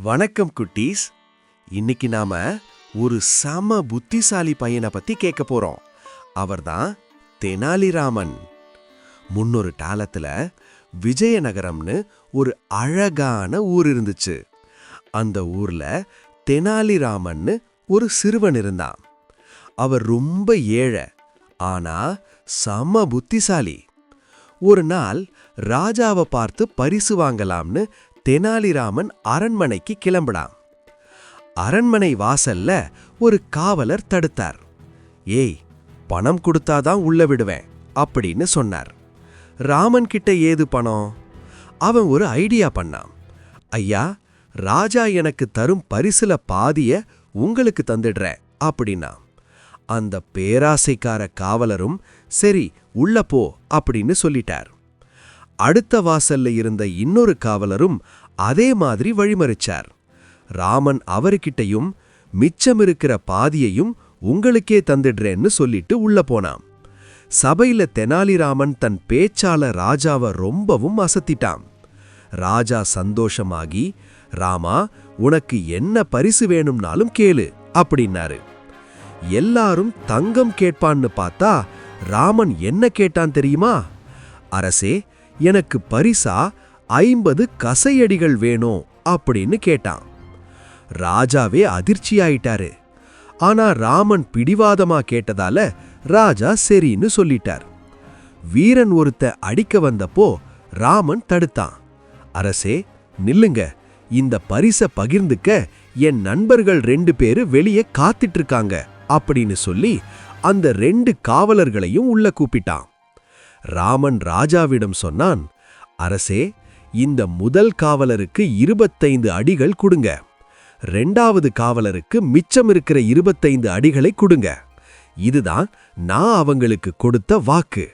வணக்கம் குட்டீஸ். இன்னைக்கு நாம ஒரு சம புத்திசாலி பையனை பத்தி கேட்க போறோம். அவர்தான் தெனாலிராமன். முன்னொரு காலத்துல விஜயநகரம்னு ஒரு அழகான ஊர் இருந்துச்சு. அந்த ஊர்ல தெனாலிராமன்னு ஒரு சிறுவன் இருந்தான். அவர் ரொம்ப ஏழை, ஆனா சம புத்திசாலி. ஒரு நாள் ராஜாவை பார்த்து பரிசு வாங்கலாம்னு தெனாலிராமன் அரண்மனைக்கு கிளம்பினான். அரண்மனை வாசல்ல ஒரு காவலர் தடுத்தார். ஏய், பணம் கொடுத்தாதான் உள்ள விடுவேன் அப்படின்னு சொன்னார். ராமன் கிட்ட ஏது பணம்? அவன் ஒரு ஐடியா பண்ணான். ஐயா, ராஜா எனக்கு தரும் பரிசுல பாதிய உங்களுக்கு தந்துடுறேன் அப்படின்னா. அந்த பேராசைக்கார காவலரும் சரி உள்ள போ அப்படின்னு சொல்லிட்டார். அடுத்த வாசல்ல இருந்த இன்னொரு காவலரும் அதே மாதிரி வழிமறிச்சார். ராமன் அவர்கிட்டையும் மிச்சமிருக்கிற பாதியையும் உங்களுக்கே தந்துடுறேன்னு சொல்லிட்டு உள்ள போனான். சபையில தெனாலிராமன் தன் பேச்சால ராஜாவை ரொம்பவும் அசத்திட்டான். ராஜா சந்தோஷமாகி, ராமா, உனக்கு என்ன பரிசு வேணும்னாலும் கேளு அப்படின்னாரு. எல்லாரும் தங்கம் கேட்பான்னு பார்த்தா ராமன் என்ன கேட்டான் தெரியுமா? அரசே, எனக்கு பரிசா 50 கசையடிகள் வேணும் அப்படின்னு கேட்டான். ராஜாவே அதிர்ச்சியாயிட்டாரு. ஆனா ராமன் பிடிவாதமா கேட்டதால ராஜா சரின்னு சொல்லிட்டார். வீரன் ஒருத்த அடிக்க வந்தப்போ ராமன் தடுத்தான். அரசே, நில்லுங்க, இந்த பரிசை பகிர்ந்துக்க என் நண்பர்கள் 2 பேரு வெளியே காத்துட்டு இருக்காங்க அப்படின்னு சொல்லி அந்த 2 காவலர்களையும் உள்ள கூப்பிட்டான். ராமன் ராஜாவிடம் சொன்னான், அரசே, இந்த முதல் காவலருக்கு 25 அடிகள் கொடுங்க. 2வது காவலருக்கு மிச்சம் இருக்கிற 25 அடிகளை கொடுங்க. இதுதான் நான் அவங்களுக்கு கொடுத்த வாக்கு.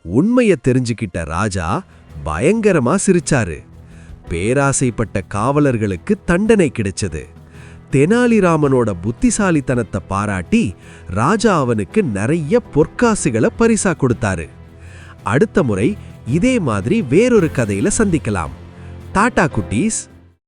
உண்மைய தெரிஞ்சுக்கிட்ட ராஜா பயங்கரமா சிரிச்சாரு. பேராசைப்பட்ட காவலர்களுக்கு தண்டனை கிடைச்சது. தெனாலிராமனோட புத்திசாலித்தனத்தை பாராட்டி ராஜா அவனுக்கு நிறைய பொற்காசுகளை பரிசா கொடுத்தாரு. அடுத்த முறை இதே மாதிரி வேறொரு கதையில சந்திக்கலாம். டாடா குட்டீஸ்.